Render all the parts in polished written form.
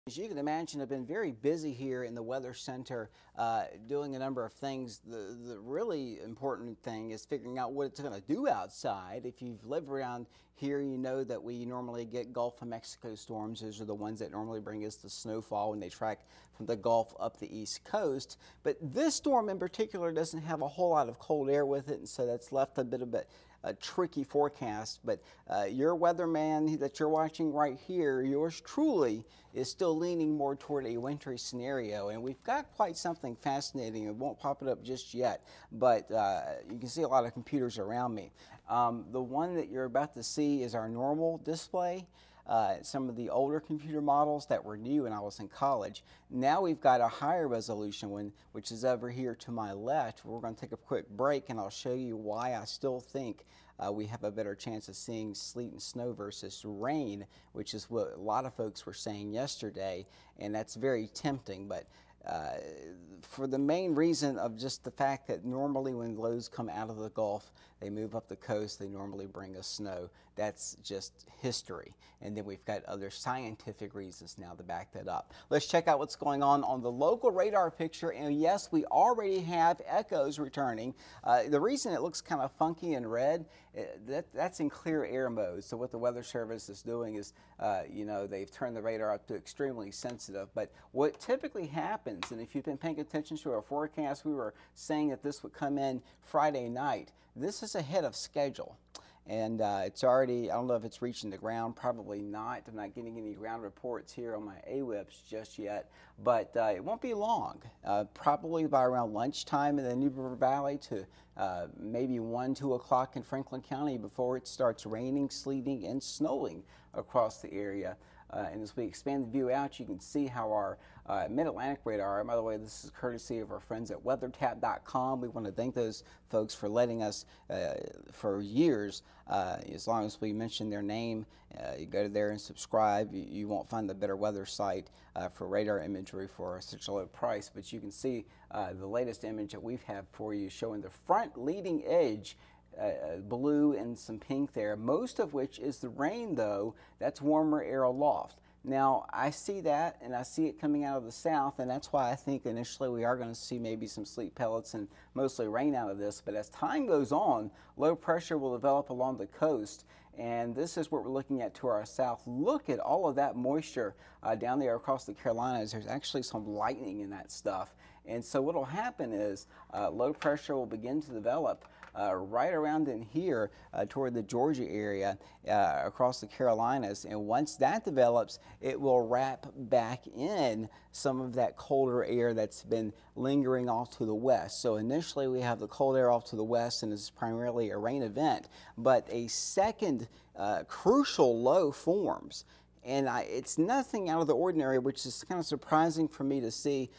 As you can imagine, I've been very busy here in the Weather Center doing a number of things. The really important thing is figuring out what it's going to do outside. If you've lived around here, you know that we normally get Gulf of Mexico storms. Those are the ones that normally bring us the snowfall when they track from the Gulf up the East Coast. But this storm in particular doesn't have a whole lot of cold air with it, and so that's left a bit of a tricky forecast. But your weatherman that you're watching right here, yours truly, is still leaning more toward a wintry scenario, and we've got quite something fascinating. It won't pop it up just yet, but you can see a lot of computers around me. The one that you're about to see is our normal display. Some of the older computer models that were new when I was in college. Now we've got a higher resolution one, which is over here to my left. We're going to take a quick break and I'll show you why I still think we have a better chance of seeing sleet and snow versus rain, which is what a lot of folks were saying yesterday, and that's very tempting. But for the main reason of just the fact that normally when lows come out of the Gulf, they move up the coast, they normally bring us snow. That's just history. And then we've got other scientific reasons now to back that up. Let's check out what's going on the local radar picture. And yes, we already have echoes returning. The reason it looks kind of funky and red, that's in clear air mode. So what the Weather Service is doing is, you know, they've turned the radar up to extremely sensitive. But what typically happens, and if you've been paying attention to our forecast, we were saying that this would come in Friday night. This is ahead of schedule. And it's already, I don't know if it's reaching the ground, probably not. I'm not getting any ground reports here on my AWIPS just yet, but it won't be long. Probably by around lunchtime in the New River Valley to maybe 1, 2 o'clock in Franklin County before it starts raining, sleeting, and snowing across the area. And as we expand the view out, you can see how our Mid-Atlantic radar, by the way, this is courtesy of our friends at weathertap.com. We want to thank those folks for letting us, for years, as long as we mention their name, you go there and subscribe. You won't find the better weather site for radar imagery for such a low price. But you can see the latest image that we've had for you showing the front leading edge, blue and some pink there, most of which is the rain, though. That's warmer air aloft. Now, I see that, and I see it coming out of the south, and that's why I think initially we are going to see maybe some sleet pellets and mostly rain out of this. But as time goes on, low pressure will develop along the coast, and this is what we're looking at to our south. Look at all of that moisture down there across the Carolinas. There's actually some lightning in that stuff. And so what will happen is low pressure will begin to develop right around in here toward the Georgia area across the Carolinas. And once that develops, it will wrap back in some of that colder air that's been lingering off to the west. So initially we have the cold air off to the west, and this is primarily a rain event. But a second crucial low forms. And it's nothing out of the ordinary, which is kind of surprising for me to see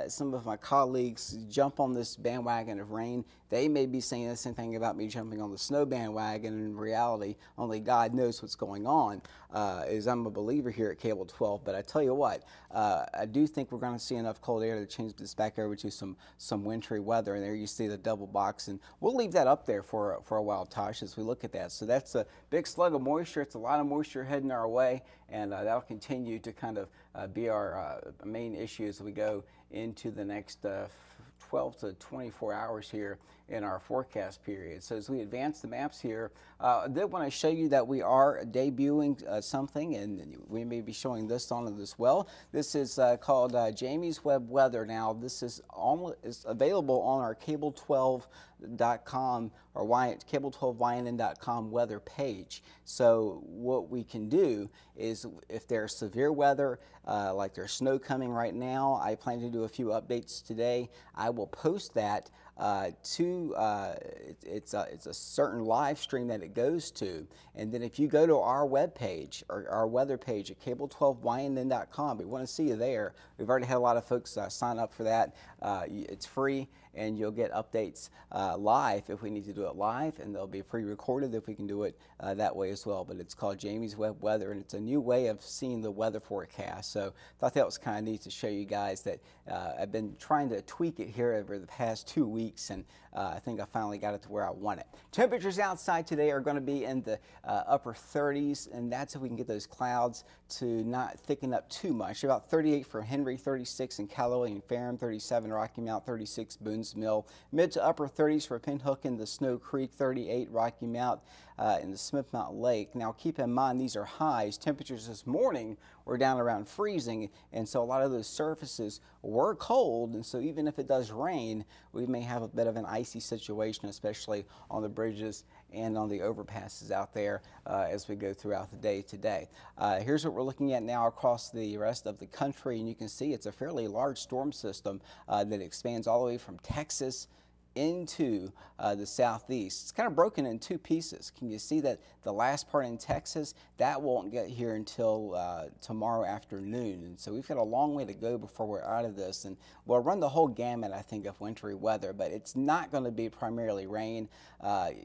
some of my colleagues jump on this bandwagon of rain. They may be saying the same thing about me jumping on the snow bandwagon. In reality, only God knows what's going on, as I'm a believer here at Cable 12. But I tell you what, I do think we're going to see enough cold air to change this back over to some wintry weather. And there you see the double box. And we'll leave that up there for a while, Tosh, as we look at that. So that's a big slug of moisture. It's a lot of moisture heading our way. And that'll continue to kind of be our main issue as we go into the next 12 to 24 hours here in our forecast period. So as we advance the maps here, I did want to show you that we are debuting something, and we may be showing this on it as well. This is called Jamey's Web Weather. Now, this is available on our cable12.com or cable12ynn.com weather page. So what we can do is, if there's severe weather, like there's snow coming right now, I plan to do a few updates today. I will post that to it's a certain live stream that it goes to, and then if you go to our web page or our weather page at cable12ynn.com, we want to see you there. We've already had a lot of folks sign up for that. It's free, and you'll get updates live if we need to do it live, and they'll be pre-recorded if we can do it that way as well. But it's called Jamey's Web Weather, and it's a new way of seeing the weather forecast. So I thought that was kind of neat to show you guys that I've been trying to tweak it here over the past 2 weeks, and I think I finally got it to where I want it. Temperatures outside today are going to be in the upper 30s, and that's if we can get those clouds to not thicken up too much. About 38 for Henry, 36 in Callaway and Ferrum, 37 Rocky Mount, 36 Boones Mill, mid to upper 30s for Pinhook and the Snow Creek, 38 Rocky Mount in the Smith Mountain Lake. Now keep in mind these are highs. Temperatures this morning were down around freezing, and so a lot of those surfaces were cold, and so even if it does rain, we may have a bit of an icy situation, especially on the bridges and on the overpasses out there as we go throughout the day today. Here's what we're looking at now across the rest of the country, and you can see it's a fairly large storm system that expands all the way from Texas into the southeast. It's kind of broken in two pieces. Can you see that the last part in Texas, that won't get here until tomorrow afternoon, and so we've got a long way to go before we're out of this, and we'll run the whole gamut, I think, of wintry weather, but it's not going to be primarily rain.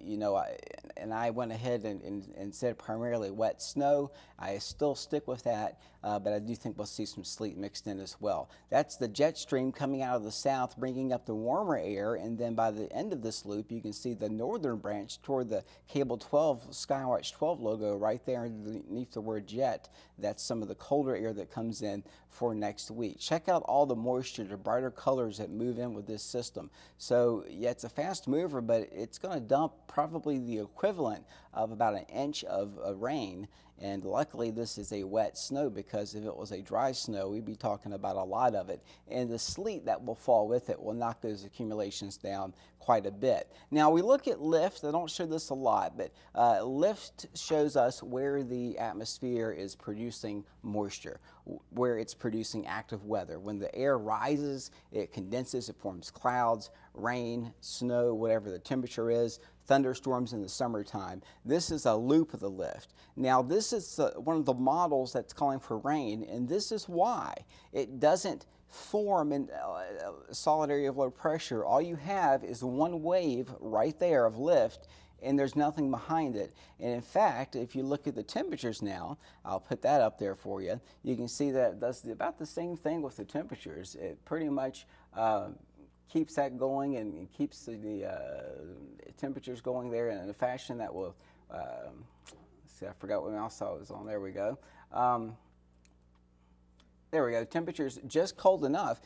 You know, I went ahead and said primarily wet snow. I still stick with that, but I do think we'll see some sleet mixed in as well. That's the jet stream coming out of the south, bringing up the warmer air, and then by the end of this loop, you can see the northern branch toward the Cable 12 Skywatch 12 logo right there underneath the word jet. That's some of the colder air that comes in for next week. Check out all the moisture, the brighter colors that move in with this system. So yeah, it's a fast mover, but it's going to dump probably the equivalent of about an inch of rain. And luckily this is a wet snow, because if it was a dry snow, we'd be talking about a lot of it. And the sleet that will fall with it will knock those accumulations down quite a bit. Now we look at lift. I don't show this a lot, but lift shows us where the atmosphere is producing moisture, where it's producing active weather. When the air rises, it condenses, it forms clouds, rain, snow, whatever the temperature is, thunderstorms in the summertime. This is a loop of the lift. Now this is one of the models that's calling for rain, and this is why it doesn't form in a solid area of low pressure. All you have is one wave right there of lift, and there's nothing behind it. And in fact, if you look at the temperatures now, I'll put that up there for you, you can see that it does about the same thing with the temperatures. It pretty much keeps that going and keeps the temperatures going there in a fashion that will, see, I forgot what mouse I was on. There we go. There we go. Temperatures just cold enough,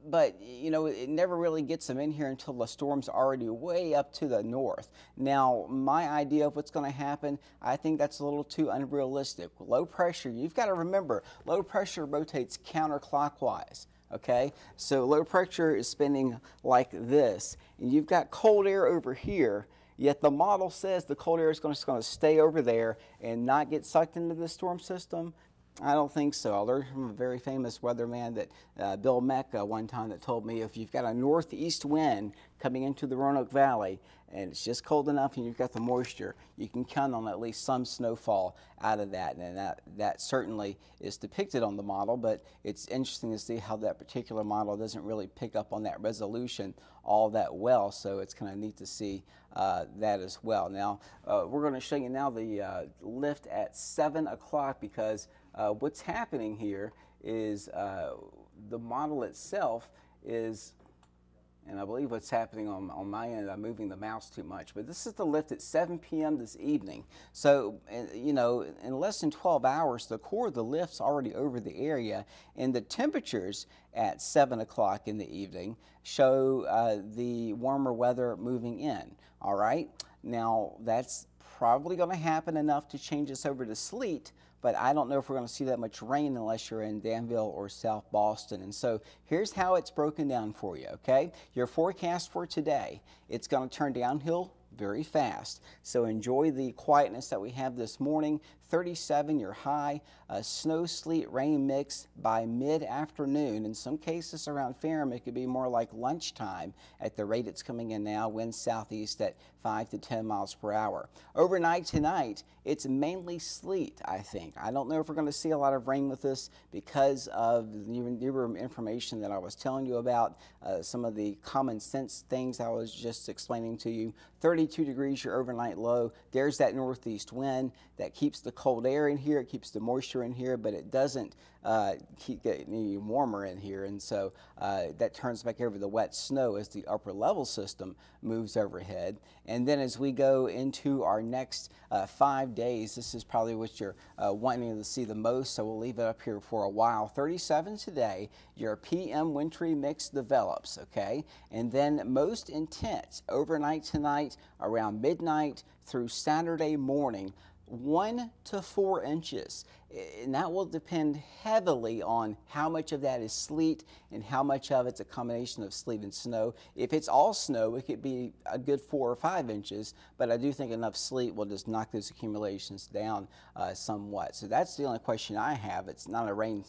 but you know, it never really gets them in here until the storm's already way up to the north. Now, my idea of what's going to happen, I think that's a little too unrealistic. Low pressure, you've got to remember, low pressure rotates counterclockwise. Okay, so low pressure is spinning like this, and you've got cold air over here, yet the model says the cold air is just going to stay over there and not get sucked into the storm system. I don't think so. I learned from a very famous weatherman, that Bill Mecca, one time, that told me if you've got a northeast wind coming into the Roanoke Valley and it's just cold enough and you've got the moisture, you can count on at least some snowfall out of that. And that certainly is depicted on the model, but it's interesting to see how that particular model doesn't really pick up on that resolution all that well. So it's kind of neat to see that as well. Now, we're going to show you now the lift at 7 o'clock, because what's happening here is the model itself is, and I believe what's happening on my end, I'm moving the mouse too much, but this is the lift at 7 p.m. this evening. So, you know, in less than 12 hours, the core of the lift's already over the area, and the temperatures at 7 o'clock in the evening show the warmer weather moving in. All right? Now, that's probably going to happen enough to change us over to sleet, but I don't know if we're going to see that much rain unless you're in Danville or South Boston. And so here's how it's broken down for you, okay? Your forecast for today, it's going to turn downhill very fast. So enjoy the quietness that we have this morning. 37 your high. Snow, sleet, rain mix by mid-afternoon. In some cases around Ferrum, it could be more like lunchtime at the rate it's coming in now. Winds southeast at 5 to 10 miles per hour. Overnight tonight, it's mainly sleet, I think. I don't know if we're going to see a lot of rain with this because of the newer information that I was telling you about, some of the common sense things I was just explaining to you. 32 degrees your overnight low. There's that northeast wind that keeps the cold air in here. It keeps the moisture in here, but it doesn't keep getting any warmer in here, and so that turns back over the wet snow as the upper level system moves overhead. And then as we go into our next 5 days, this is probably what you're wanting to see the most, so we'll leave it up here for a while. 37 today, your PM wintry mix develops, okay? And then most intense overnight tonight around midnight through Saturday morning, 1 to 4 inches. And that will depend heavily on how much of that is sleet and how much of it's a combination of sleet and snow. If it's all snow, it could be a good 4 or 5 inches, but I do think enough sleet will just knock those accumulations down somewhat. So that's the only question I have. It's not a rain,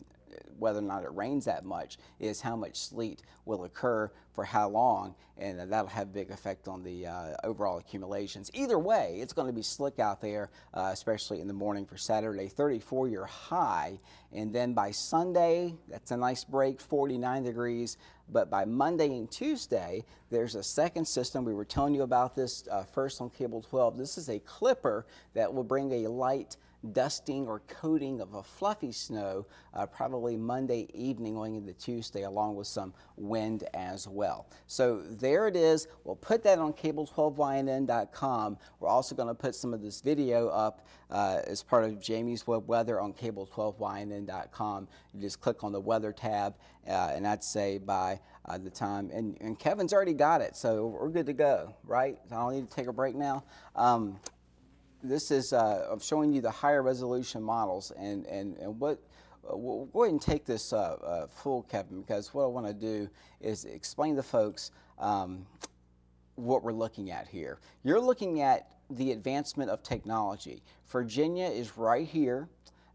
whether or not it rains that much, is how much sleet will occur for how long, and that'll have a big effect on the overall accumulations. Either way, it's going to be slick out there, especially in the morning for Saturday. 34 your high, and then by Sunday, that's a nice break, 49 degrees. But by Monday and Tuesday, there's a second system. We were telling you about this first on Cable 12. This is a clipper that will bring a light dusting or coating of a fluffy snow probably Monday evening going into Tuesday, along with some wind as well. So there it is. We'll put that on cable12ynn.com. We're also going to put some of this video up as part of Jamey's Web Weather on cable12ynn.com. You just click on the weather tab, and I'd say by the time, and Kevin's already got it, so we're good to go, right? I don't need to take a break now. This is I'm showing you the higher resolution models, and what we'll go ahead and take this full, Kevin, because what I want to do is explain to folks what we're looking at here. You're looking at the advancement of technology. Virginia is right here.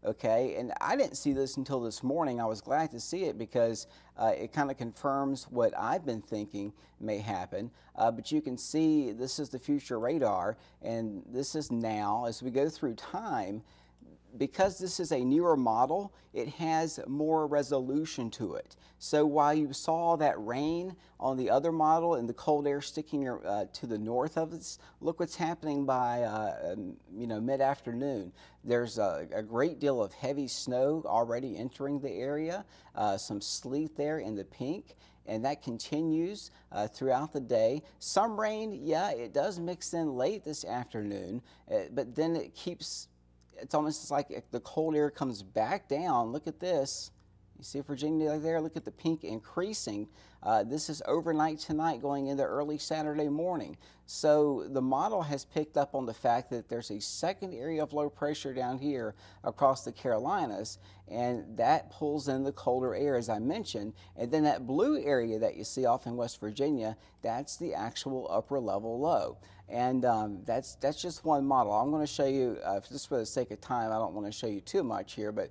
Okay, and I didn't see this until this morning. I was glad to see it because it kind of confirms what I've been thinking may happen. But you can see this is the future radar, and this is now. As we go through time, because this is a newer model, it has more resolution to it. So while you saw that rain on the other model and the cold air sticking to the north of us, look what's happening by mid-afternoon. There's a great deal of heavy snow already entering the area, some sleet there in the pink, and that continues throughout the day. Some rain, yeah, it does mix in late this afternoon, but then it keeps. It's almost like the cold air comes back down. Look at this. You see Virginia there? Look at the pink increasing. This is overnight tonight going into early Saturday morning. So the model has picked up on the fact that there's a second area of low pressure down here across the Carolinas, and that pulls in the colder air, as I mentioned. And then that blue area that you see off in West Virginia, that's the actual upper level low. And that's just one model. I'm going to show you, just for the sake of time, I don't want to show you too much here, but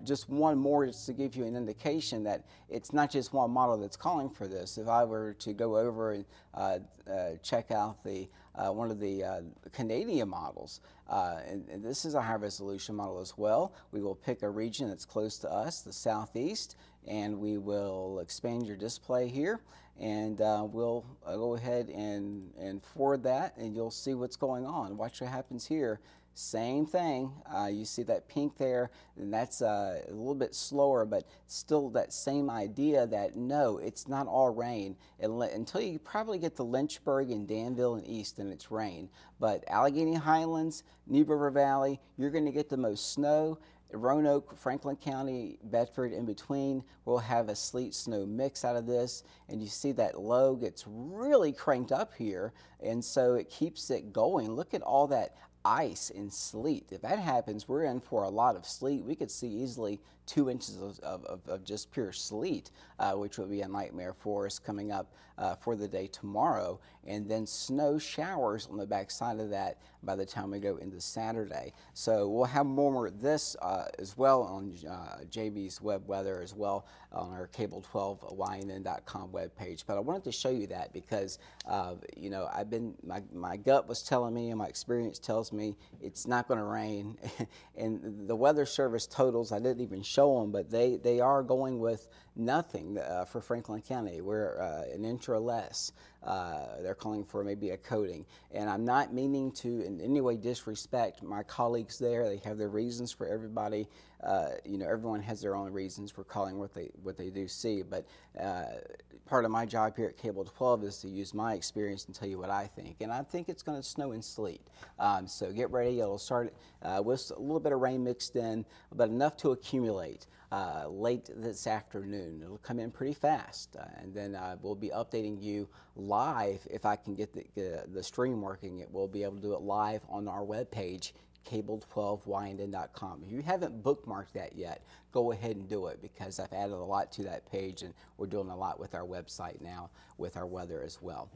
just one more just to give you an indication that it's not just one model that's calling for this. If I were to go over and check out the one of the Canadian models, and this is a high resolution model as well. We will pick a region that's close to us, the southeast, and we will expand your display here, and we'll go ahead and forward that, and you'll see what's going on. Watch what happens here. Same thing. You see that pink there, and that's a little bit slower, but still that same idea that no, it's not all rain until you probably get to Lynchburg and Danville and east, and it's rain. But Allegheny Highlands, New River Valley, you're going to get the most snow. Roanoke, Franklin County, Bedford, in between, we'll have a sleet snow mix out of this, and you see that low gets really cranked up here, and so it keeps it going. Look at all that ice and sleet. If that happens, we're in for a lot of sleet. We could see easily 2 inches of just pure sleet, which would be a nightmare for us coming up for the day tomorrow, and then snow showers on the back side of that by the time we go into Saturday. So we'll have more of this as well on Jamey's web weather as well on our cable12ynn.com webpage. But I wanted to show you that because you know, my gut was telling me and my experience tells me it's not going to rain, and the Weather Service totals I didn't even show them, but they are going with nothing for Franklin County. We're an inch or less. They're calling for maybe a coating, and I'm not meaning to in any way disrespect my colleagues there. They have their reasons for everybody. You know, everyone has their own reasons for calling what they do see, but part of my job here at Cable 12 is to use my experience and tell you what I think, and I think it's going to snow and sleet. So get ready. It'll start with a little bit of rain mixed in, but enough to accumulate late this afternoon. It'll come in pretty fast, and then we'll be updating you live. If I can get the stream working, we'll be able to do it live on our webpage, cable12ynn.com. If you haven't bookmarked that yet, go ahead and do it, because I've added a lot to that page, and we're doing a lot with our website now with our weather as well.